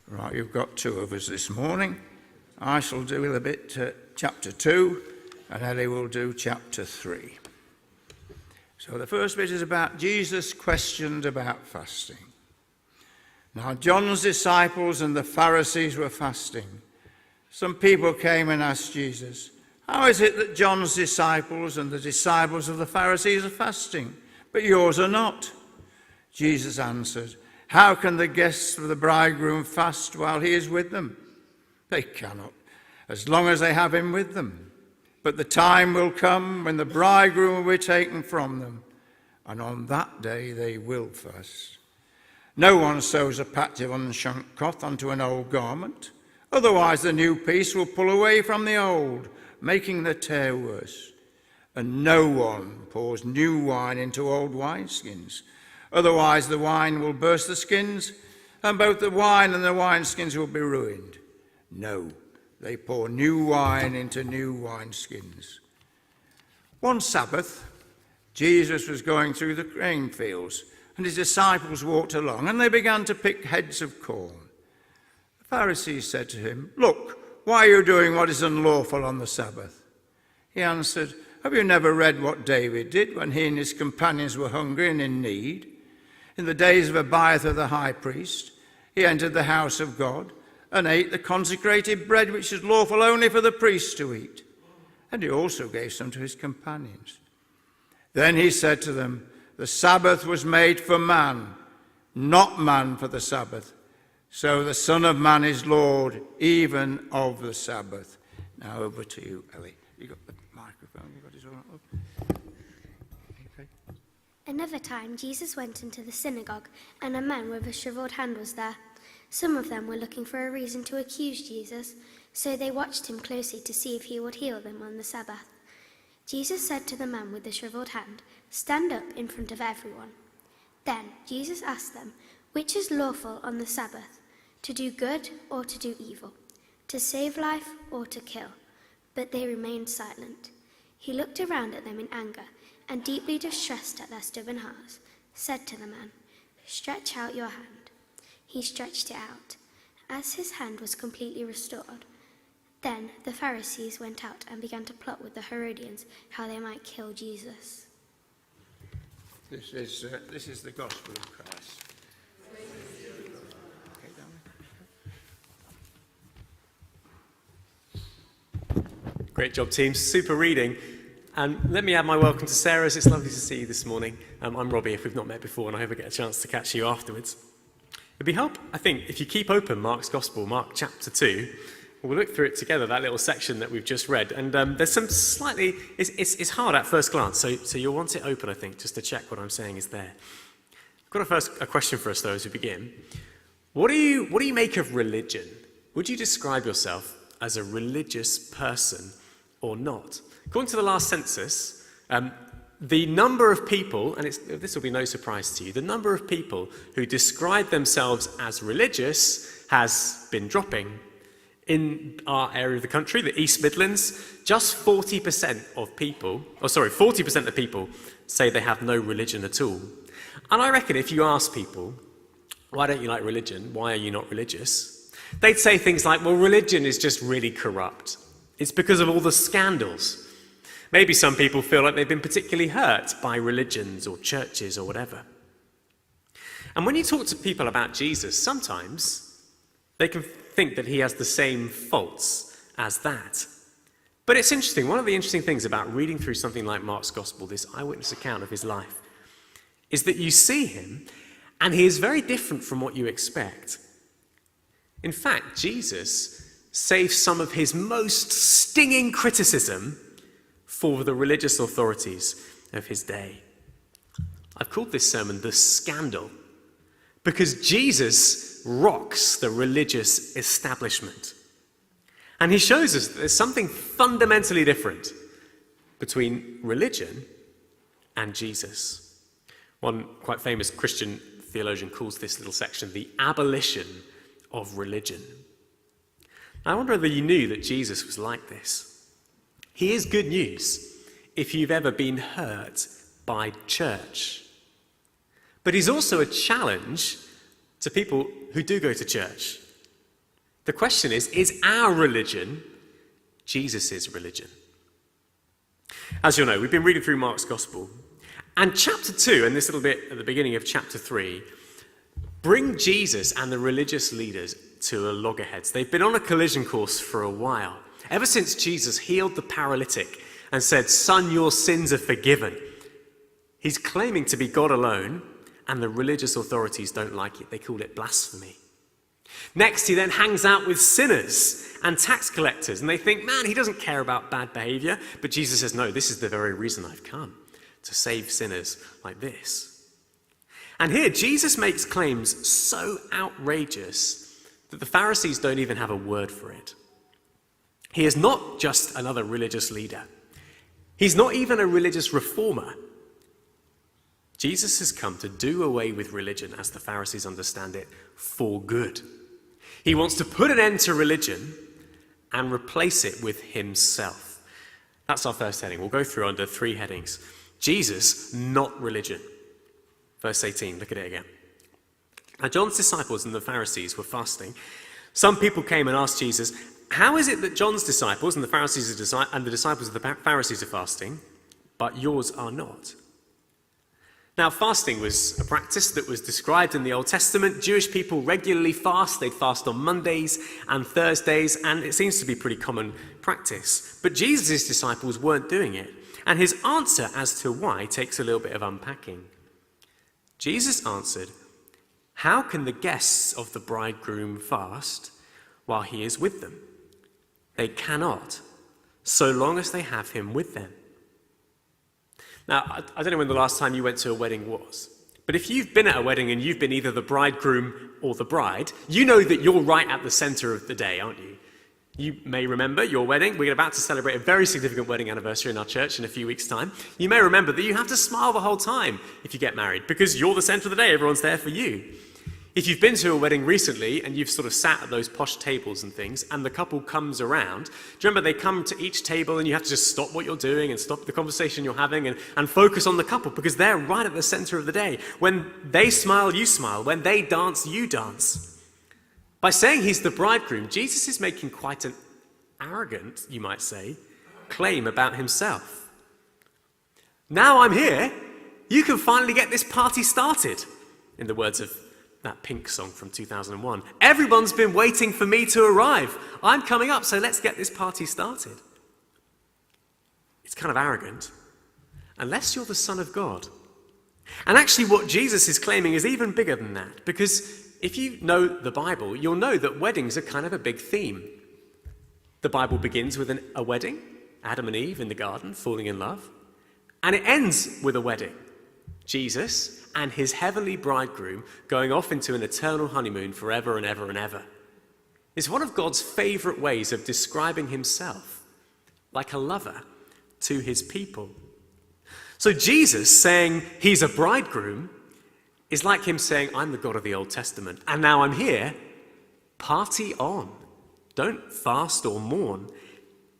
Right, you've got two of us this morning. I shall do a bit chapter 2, and Ellie will do chapter 3. So the first bit is about Jesus questioned about fasting. Now John's disciples and the Pharisees were fasting. Some people came and asked Jesus, "How is it that John's disciples and the disciples of the Pharisees are fasting, but yours are not?" Jesus answered, "How can the guests of the bridegroom fast while he is with them? They cannot, as long as they have him with them. But the time will come when the bridegroom will be taken from them, and on that day they will fast. No one sews a patch of unshrunk cloth onto an old garment, otherwise the new piece will pull away from the old, making the tear worse. And no one pours new wine into old wineskins. Otherwise the wine will burst the skins, and both the wine and the wineskins will be ruined. No, they pour new wine into new wineskins." One Sabbath, Jesus was going through the grain fields, and his disciples walked along, and they began to pick heads of corn. The Pharisees said to him, "Look, why are you doing what is unlawful on the Sabbath?" He answered, "Have you never read what David did when he and his companions were hungry and in need? In the days of Abiathar the high priest, he entered the house of God and ate the consecrated bread which is lawful only for the priests to eat. And he also gave some to his companions. Then he said to them, 'The Sabbath was made for man, not man for the Sabbath. So the Son of Man is Lord even of the Sabbath.'" Now over to you, Ellie. You got the microphone? You got it all up? Okay. Another time Jesus went into the synagogue, and a man with a shriveled hand was there. Some of them were looking for a reason to accuse Jesus, so they watched him closely to see if he would heal them on the Sabbath. Jesus said to the man with the shriveled hand, "Stand up in front of everyone." Then Jesus asked them, "Which is lawful on the Sabbath, to do good or to do evil, to save life or to kill?" But they remained silent. He looked around at them in anger, and deeply distressed at their stubborn hearts, said to the man, "Stretch out your hand." He stretched it out, as his hand was completely restored. Then the Pharisees went out and began to plot with the Herodians how they might kill Jesus. This is the gospel of Christ. Great job, team. Super reading. And let me add my welcome to Sarah's. It's lovely to see you this morning. I'm Robbie, if we've not met before, and I hope I get a chance to catch you afterwards. It'd be help, I think, if you keep open Mark's Gospel, Mark chapter 2. We'll look through it together, that little section that we've just read. And there's some slightly, it's hard at first glance, so you'll want it open, I think, just to check what I'm saying is there. I've got a question for us, though, as we begin. What do you make of religion? Would you describe yourself as a religious person or not? According to the last census, the number of people, and this will be no surprise to you, the number of people who describe themselves as religious has been dropping. In our area of the country, the East Midlands, just 40% of people say they have no religion at all. And I reckon if you ask people, why don't you like religion? Why are you not religious? They'd say things like, well, religion is just really corrupt. It's because of all the scandals. Maybe some people feel like they've been particularly hurt by religions or churches or whatever. And when you talk to people about Jesus, sometimes they can think that he has the same faults as that. But it's interesting. One of the interesting things about reading through something like Mark's Gospel, this eyewitness account of his life, is that you see him and he is very different from what you expect. In fact, Jesus saves some of his most stinging criticism for the religious authorities of his day. I've called this sermon The Scandal, because Jesus rocks the religious establishment. And he shows us that there's something fundamentally different between religion and Jesus. One quite famous Christian theologian calls this little section the abolition of religion. Now, I wonder whether you knew that Jesus was like this. He is good news if you've ever been hurt by church. But he's also a challenge to people who do go to church The question is our religion Jesus' religion? As you'll know, we've been reading through Mark's Gospel, and chapter 2, and this little bit at the beginning of chapter 3, bring Jesus and the religious leaders to a loggerheads. They've been on a collision course for a while, ever since Jesus healed the paralytic and said, "Son, your sins are forgiven." He's claiming to be God alone, and the religious authorities don't like it. They call it blasphemy. Next, he then hangs out with sinners and tax collectors, and they think, man, he doesn't care about bad behavior. But Jesus says, no, this is the very reason I've come, to save sinners like this. And here, Jesus makes claims so outrageous that the Pharisees don't even have a word for it. He is not just another religious leader. He's not even a religious reformer. Jesus has come to do away with religion, as the Pharisees understand it, for good. He wants to put an end to religion and replace it with himself. That's our first heading. We'll go through under 3 headings. Jesus, not religion. Verse 18, look at it again. Now, John's disciples and the Pharisees were fasting. Some people came and asked Jesus, how is it that John's disciples and the disciples of the Pharisees are fasting, but yours are not? Now, fasting was a practice that was described in the Old Testament. Jewish people regularly fast. They'd fast on Mondays and Thursdays, and it seems to be pretty common practice. But Jesus' disciples weren't doing it, and his answer as to why takes a little bit of unpacking. Jesus answered, "How can the guests of the bridegroom fast while he is with them? They cannot, so long as they have him with them." Now, I don't know when the last time you went to a wedding was, but if you've been at a wedding and you've been either the bridegroom or the bride, you know that you're right at the center of the day, aren't you? You may remember your wedding. We're about to celebrate a very significant wedding anniversary in our church in a few weeks' time. You may remember that you have to smile the whole time if you get married, because you're the center of the day. Everyone's there for you. If you've been to a wedding recently and you've sort of sat at those posh tables and things, and the couple comes around, do you remember they come to each table and you have to just stop what you're doing and stop the conversation you're having and focus on the couple, because they're right at the center of the day. When they smile, you smile. When they dance, you dance. By saying he's the bridegroom, Jesus is making quite an arrogant, you might say, claim about himself. Now I'm here, you can finally get this party started, in the words of that Pink song from 2001. Everyone's been waiting for me to arrive. I'm coming up, so let's get this party started. It's kind of arrogant, unless you're the Son of God. And actually what Jesus is claiming is even bigger than that, because if you know the Bible, you'll know that weddings are kind of a big theme. The Bible begins with a wedding, Adam and Eve in the garden, falling in love, and it ends with a wedding, Jesus and his heavenly bridegroom going off into an eternal honeymoon forever and ever and ever. It's one of God's favorite ways of describing himself, like a lover to his people. So Jesus saying he's a bridegroom is like him saying, I'm the God of the Old Testament, and now I'm here. Party on. Don't fast or mourn.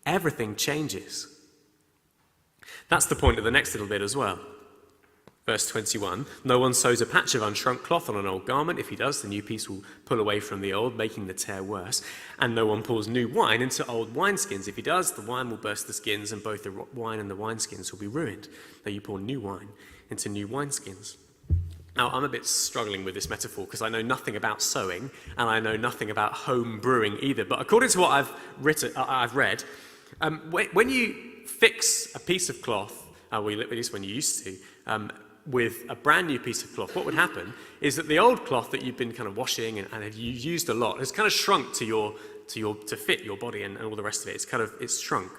Everything changes. That's the point of the next little bit as well. Verse 21, no one sews a patch of unshrunk cloth on an old garment. If he does, the new piece will pull away from the old, making the tear worse. And no one pours new wine into old wineskins. If he does, the wine will burst the skins, and both the wine and the wineskins will be ruined. Now you pour new wine into new wineskins. Now, I'm a bit struggling with this metaphor because I know nothing about sewing, and I know nothing about home brewing either. But according to what I've read, when you fix a piece of cloth, at least when you used to, with a brand new piece of cloth, what would happen is that the old cloth that you've been kind of washing and you used a lot has kind of shrunk to fit your body and all the rest of it. It's shrunk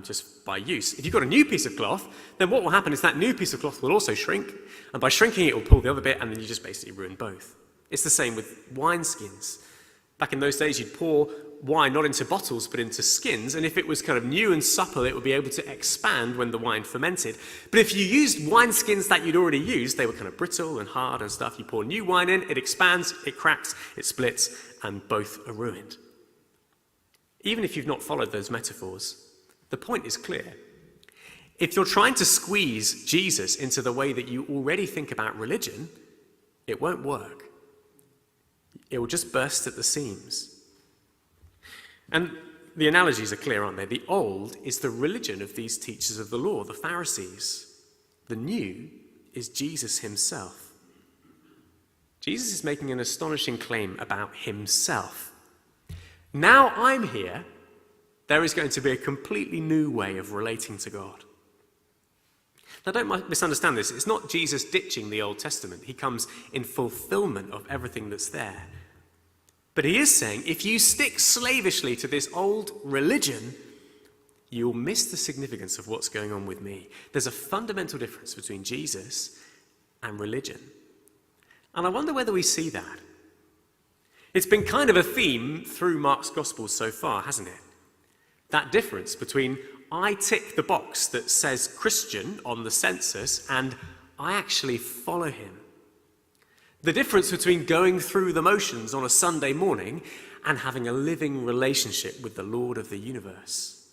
just by use. If you've got a new piece of cloth, then what will happen is that new piece of cloth will also shrink, and by shrinking it will pull the other bit, and then you just basically ruin both. It's the same with wineskins. Back in those days, you'd pour wine not into bottles but into skins, and if it was kind of new and supple, it would be able to expand when the wine fermented. But if you used wineskins that you'd already used, they were kind of brittle and hard and stuff. You pour new wine in, it expands, it cracks, it splits, and both are ruined. Even if you've not followed those metaphors, the point is clear. If you're trying to squeeze Jesus into the way that you already think about religion, it won't work. It will just burst at the seams. And the analogies are clear, aren't they? The old is the religion of these teachers of the law, the Pharisees. The new is Jesus himself. Jesus is making an astonishing claim about himself. Now I'm here, there is going to be a completely new way of relating to God. Now don't misunderstand this. It's not Jesus ditching the Old Testament. He comes in fulfillment of everything that's there. But he is saying, if you stick slavishly to this old religion, you'll miss the significance of what's going on with me. There's a fundamental difference between Jesus and religion. And I wonder whether we see that. It's been kind of a theme through Mark's Gospel so far, hasn't it? That difference between I tick the box that says Christian on the census and I actually follow him. The difference between going through the motions on a Sunday morning and having a living relationship with the Lord of the universe.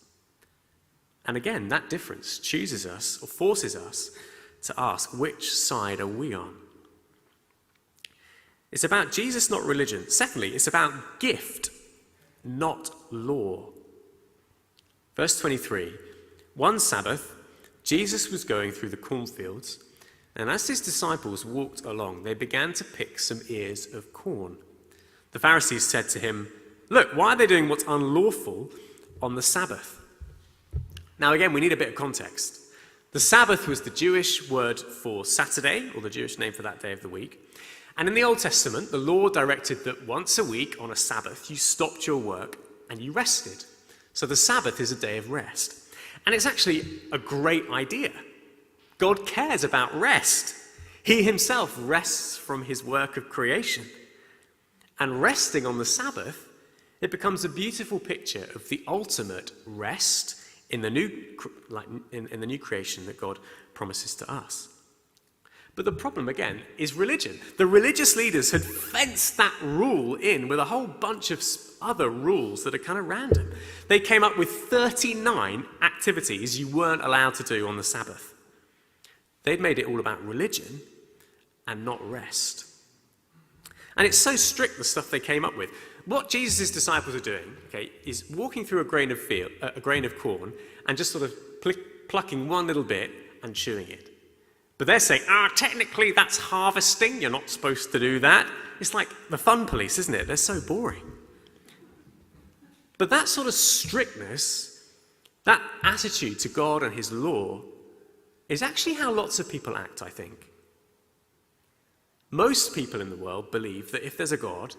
And again, that difference chooses us or forces us to ask, which side are we on? It's about Jesus, not religion. Secondly, it's about gift, not law. Verse 23, one Sabbath, Jesus was going through the cornfields, and as his disciples walked along, they began to pick some ears of corn. The Pharisees said to him, "Look, why are they doing what's unlawful on the Sabbath?" Now again, we need a bit of context. The Sabbath was the Jewish word for Saturday, or the Jewish name for that day of the week. And in the Old Testament, the law directed that once a week on a Sabbath, you stopped your work and you rested. So the Sabbath is a day of rest. And it's actually a great idea. God cares about rest. He himself rests from his work of creation. And resting on the Sabbath, it becomes a beautiful picture of the ultimate rest in the new creation that God promises to us. But the problem, again, is religion. The religious leaders had fenced that rule in with a whole bunch of other rules that are kind of random. They came up with 39 activities you weren't allowed to do on the Sabbath. They'd made it all about religion and not rest. And it's so strict, the stuff they came up with. What Jesus' disciples are doing, is walking through a grain of corn and just sort of plucking one little bit and chewing it. But they're saying, technically that's harvesting. You're not supposed to do that. It's like the fun police, isn't it? They're so boring. But that sort of strictness, that attitude to God and his law, is actually how lots of people act, I think. Most people in the world believe that if there's a God,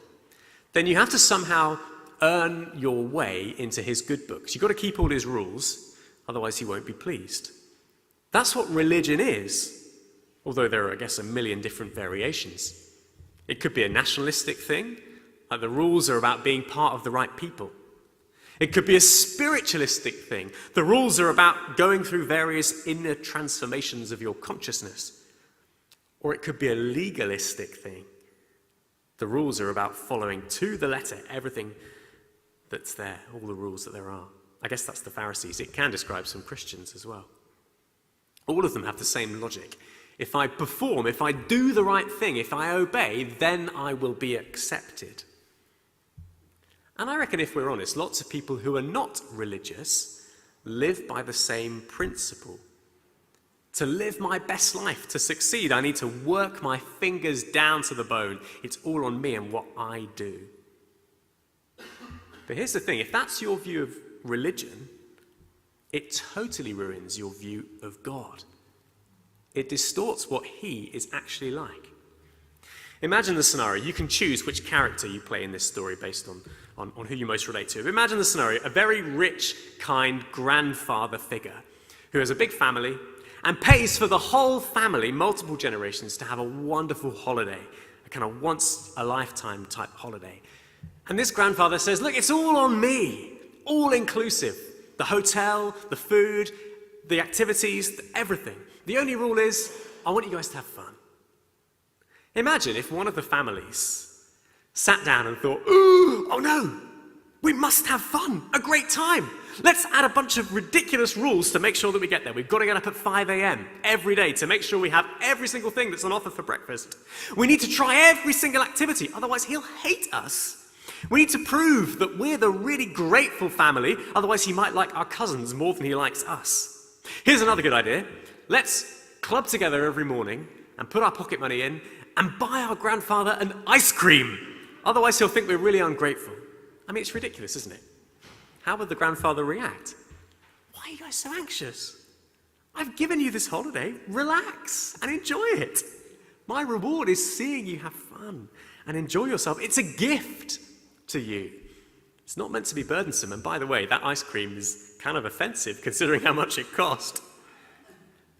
then you have to somehow earn your way into his good books. You've got to keep all his rules, otherwise he won't be pleased. That's what religion is, although there are, I guess, a million different variations. It could be a nationalistic thing, like the rules are about being part of the right people. It could be a spiritualistic thing. The rules are about going through various inner transformations of your consciousness. Or it could be a legalistic thing. The rules are about following to the letter everything that's there, all the rules that there are. I guess that's the Pharisees. It can describe some Christians as well. All of them have the same logic. If I perform, if I do the right thing, if I obey, then I will be accepted. And I reckon if we're honest, lots of people who are not religious live by the same principle. To live my best life, to succeed, I need to work my fingers down to the bone. It's all on me and what I do. But here's the thing, if that's your view of religion, it totally ruins your view of God. It distorts what he is actually like. Imagine the scenario. You can choose which character you play in this story based on who you most relate to. Imagine the scenario, a very rich, kind grandfather figure who has a big family and pays for the whole family, multiple generations, to have a wonderful holiday, a kind of once-a-lifetime type holiday. And this grandfather says, look, it's all on me, all inclusive. The hotel, the food, the activities, everything. The only rule is, I want you guys to have fun. Imagine if one of the families sat down and thought, oh no, we must have fun, a great time. Let's add a bunch of ridiculous rules to make sure that we get there. We've got to get up at 5 a.m. every day to make sure we have every single thing that's on offer for breakfast. We need to try every single activity, otherwise he'll hate us. We need to prove that we're the really grateful family, otherwise he might like our cousins more than he likes us. Here's another good idea. Let's club together every morning and put our pocket money in and buy our grandfather an ice cream. Otherwise he'll think we're really ungrateful. I mean, it's ridiculous, isn't it? How would the grandfather react? Why are you guys so anxious? I've given you this holiday. Relax and enjoy it. My reward is seeing you have fun and enjoy yourself. It's a gift to you. It's not meant to be burdensome. And by the way, that ice cream is kind of offensive considering how much it cost.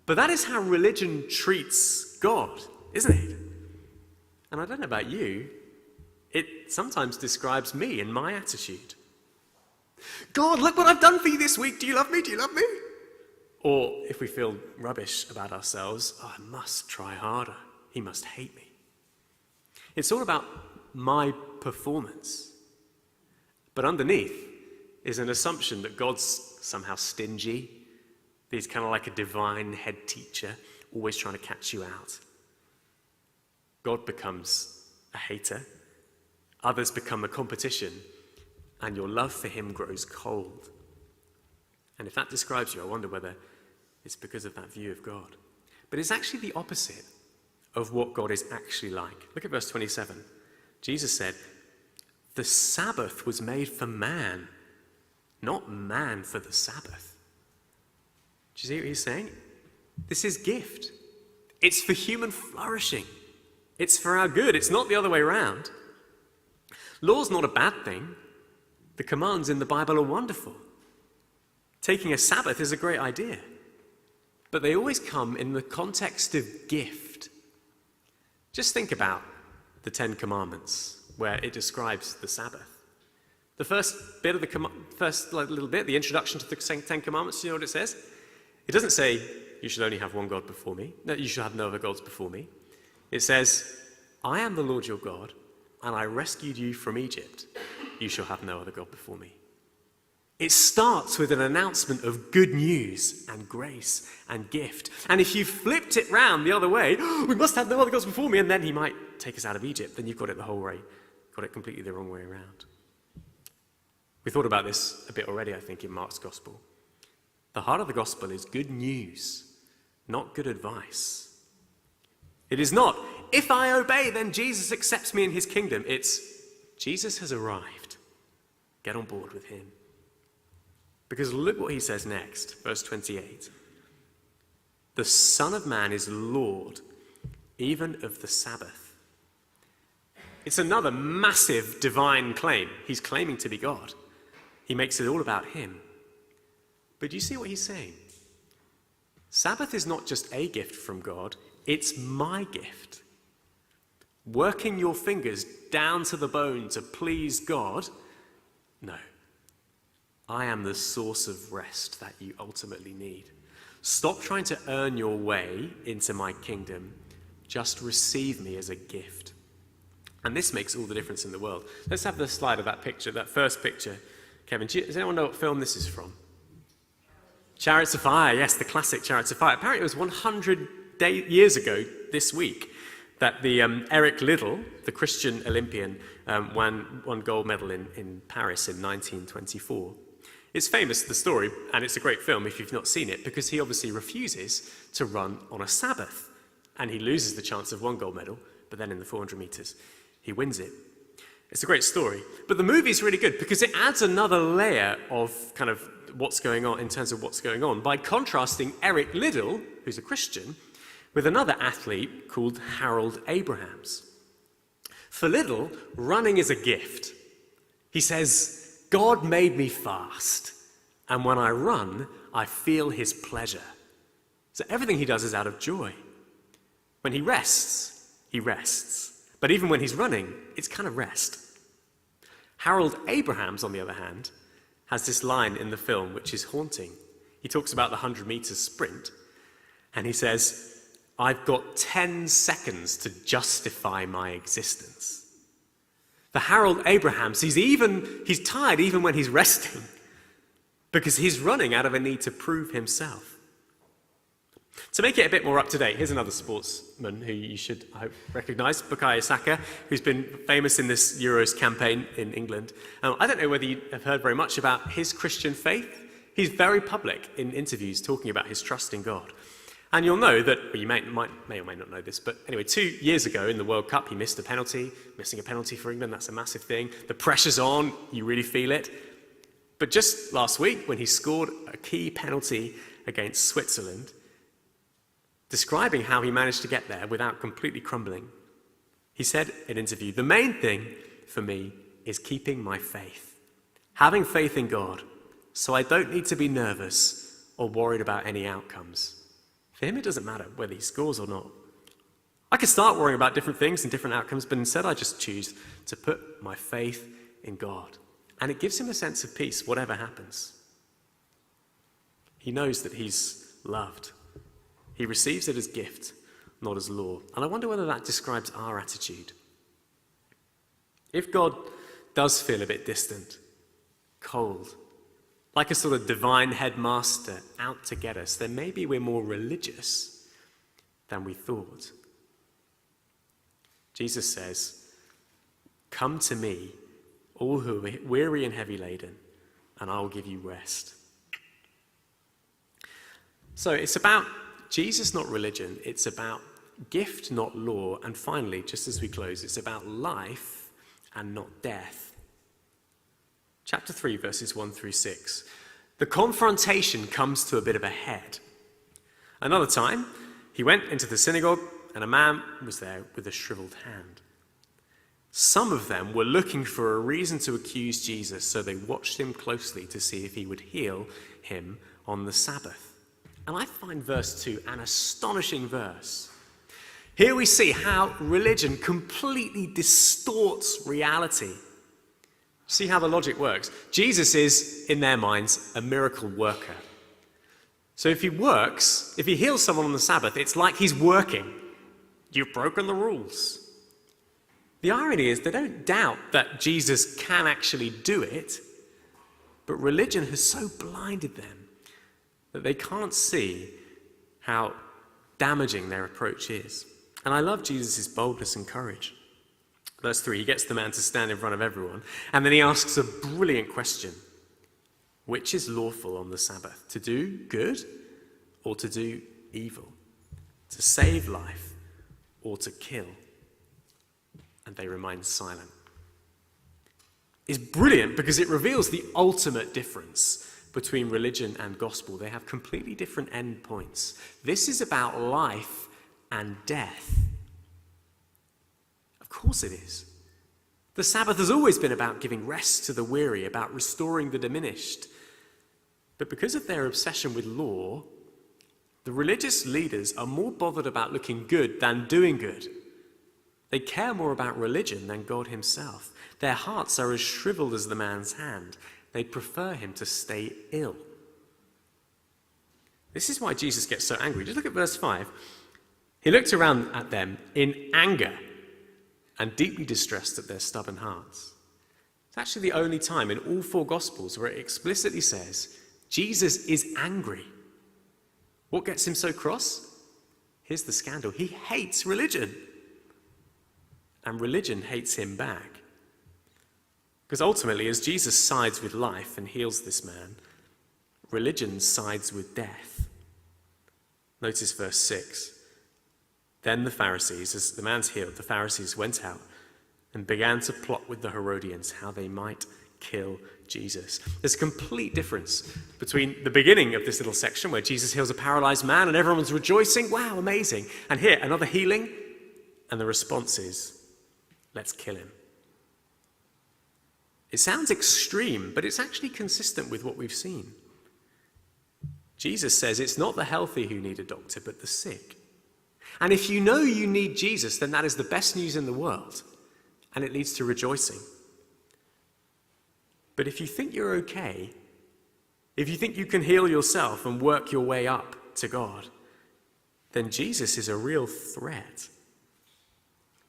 But that is how religion treats God, isn't it? And I don't know about you, it sometimes describes me and my attitude. God, look what I've done for you this week. Do you love me? Do you love me? Or if we feel rubbish about ourselves, I must try harder. He must hate me. It's all about my performance. But underneath is an assumption that God's somehow stingy. He's kind of like a divine head teacher, always trying to catch you out. God becomes a hater. Others become a competition. And your love for him grows cold. And if that describes you, I wonder whether it's because of that view of God. But it's actually the opposite of what God is actually like. Look at verse 27. Jesus said, the Sabbath was made for man, not man for the Sabbath. Do you see what he's saying? This is gift. It's for human flourishing. It's for our good. It's not the other way around. Law's not a bad thing. The commands in the Bible are wonderful. Taking a Sabbath is a great idea. But they always come in the context of gift. Just think about the Ten Commandments, where it describes the Sabbath. The first bit of the introduction to the Ten Commandments, you know what it says? It doesn't say, you should only have one God before me. No, you should have no other gods before me. It says, I am the Lord your God, and I rescued you from Egypt. You shall have no other God before me. It starts with an announcement of good news and grace and gift. And if you flipped it round the other way, we must have no other gods before me, and then he might take us out of Egypt, then you've got it the whole way, got it completely the wrong way around. We thought about this a bit already, I think, in Mark's gospel. The heart of the gospel is good news, not good advice. It is not, if I obey, then Jesus accepts me in his kingdom. It's, Jesus has arrived. Get on board with him. Because look what he says next, verse 28. The Son of Man is Lord, even of the Sabbath. It's another massive divine claim. He's claiming to be God. He makes it all about him. But do you see what he's saying? Sabbath is not just a gift from God, it's my gift. Working your fingers down to the bone to please God? No. I am the source of rest that you ultimately need. Stop trying to earn your way into my kingdom. Just receive me as a gift. And this makes all the difference in the world. Let's have the slide of that picture, that first picture. Kevin, does anyone know what film this is from? Chariots of Fire, yes, the classic Chariots of Fire. Apparently it was 100 years ago this week that the Eric Liddell, the Christian Olympian, won gold medal in Paris in 1924. It's famous, the story, and it's a great film if you've not seen it, because he obviously refuses to run on a Sabbath. And he loses the chance of one gold medal, but then in the 400 meters, he wins it. It's a great story. But the movie's really good because it adds another layer of kind of what's going on in terms of what's going on by contrasting Eric Liddell, who's a Christian, with another athlete called Harold Abrahams. For Liddell, running is a gift. He says, God made me fast, and when I run, I feel his pleasure. So everything he does is out of joy. When he rests, he rests. But even when he's running, it's kind of rest. Harold Abrahams, on the other hand, has this line in the film which is haunting. He talks about the 100 meters sprint, and he says, I've got 10 seconds to justify my existence. For Harold Abrahams, he's tired even when he's resting because he's running out of a need to prove himself. To make it a bit more up to date, here's another sportsman who you should, I hope, recognise, Bukayo Saka, who's been famous in this Euros campaign in England. I don't know whether you have heard very much about his Christian faith. He's very public in interviews talking about his trust in God. And you'll know that, well, you may or may not know this, but anyway, 2 years ago in the World Cup, he missed a penalty. Missing a penalty for England, that's a massive thing. The pressure's on, you really feel it. But just last week, when he scored a key penalty against Switzerland, describing how he managed to get there without completely crumbling, he said in an interview, "The main thing for me is keeping my faith, having faith in God, so I don't need to be nervous or worried about any outcomes." For him, it doesn't matter whether he scores or not. I could start worrying about different things and different outcomes, but instead I just choose to put my faith in God. And it gives him a sense of peace, whatever happens. He knows that he's loved. He receives it as gift, not as law. And I wonder whether that describes our attitude. If God does feel a bit distant, cold, like a sort of divine headmaster out to get us, then maybe we're more religious than we thought. Jesus says, "Come to me, all who are weary and heavy laden, and I will give you rest." So it's about Jesus, not religion. It's about gift, not law. And finally, just as we close, it's about life and not death. Chapter 3, verses 1 through 6. The confrontation comes to a bit of a head. Another time, he went into the synagogue, and a man was there with a shriveled hand. Some of them were looking for a reason to accuse Jesus, so they watched him closely to see if he would heal him on the Sabbath. And I find verse 2 an astonishing verse. Here we see how religion completely distorts reality. See how the logic works. Jesus is, in their minds, a miracle worker. So if he works, if he heals someone on the Sabbath, it's like he's working. You've broken the rules. The irony is they don't doubt that Jesus can actually do it, but religion has so blinded them that they can't see how damaging their approach is. And I love Jesus' boldness and courage. Verse 3, he gets the man to stand in front of everyone, and then he asks a brilliant question. Which is lawful on the Sabbath? To do good or to do evil? To save life or to kill? And they remain silent. It's brilliant because it reveals the ultimate difference between religion and gospel. They have completely different end points. This is about life and death. Of course it is. The Sabbath has always been about giving rest to the weary, about restoring the diminished. But because of their obsession with law, the religious leaders are more bothered about looking good than doing good. They care more about religion than God himself. Their hearts are as shriveled as the man's hand. They prefer him to stay ill. This is why Jesus gets so angry. Just look at verse 5. He looked around at them in anger and deeply distressed at their stubborn hearts. It's actually the only time in all four Gospels where it explicitly says Jesus is angry. What gets him so cross? Here's the scandal. He hates religion. And religion hates him back. Because ultimately, as Jesus sides with life and heals this man, religion sides with death. Notice verse 6. Then the Pharisees, as the man's healed, the Pharisees went out and began to plot with the Herodians how they might kill Jesus. There's a complete difference between the beginning of this little section where Jesus heals a paralyzed man and everyone's rejoicing, wow, amazing. And here, another healing, and the response is, let's kill him. It sounds extreme, but it's actually consistent with what we've seen. Jesus says it's not the healthy who need a doctor, but the sick. And if you know you need Jesus, then that is the best news in the world, and it leads to rejoicing. But if you think you're okay, if you think you can heal yourself and work your way up to God, then Jesus is a real threat.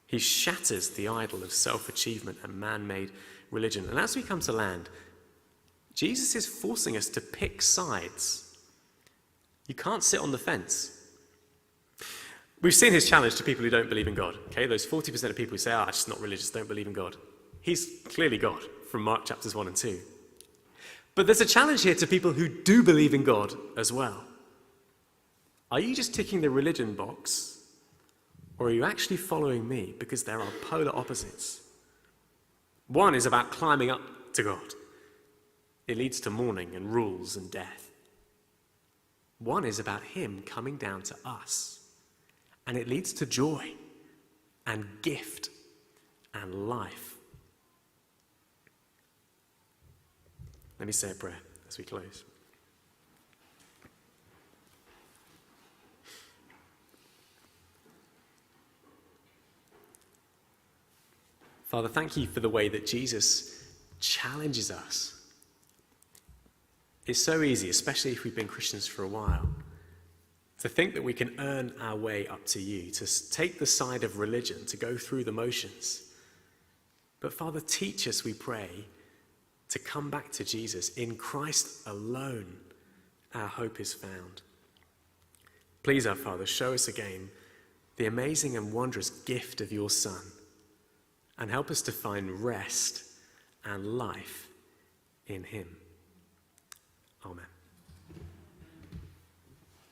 He shatters the idol of self-achievement and man-made religion. And as we come to land, Jesus is forcing us to pick sides. You can't sit on the fence. We've seen his challenge to people who don't believe in God. Okay, those 40% of people who say, I'm just not religious, don't believe in God. He's clearly God from Mark chapters 1 and 2. But there's a challenge here to people who do believe in God as well. Are you just ticking the religion box, or are you actually following me? Because there are polar opposites. One is about climbing up to God. It leads to mourning and rules and death. One is about him coming down to us, and it leads to joy and gift and life. Let me say a prayer as we close. Father, thank you for the way that Jesus challenges us. It's so easy, especially if we've been Christians for a while, to think that we can earn our way up to you, to take the side of religion, to go through the motions. But Father, teach us, we pray, to come back to Jesus. In Christ alone, our hope is found. Please, our Father, show us again the amazing and wondrous gift of your Son, and help us to find rest and life in him. Amen.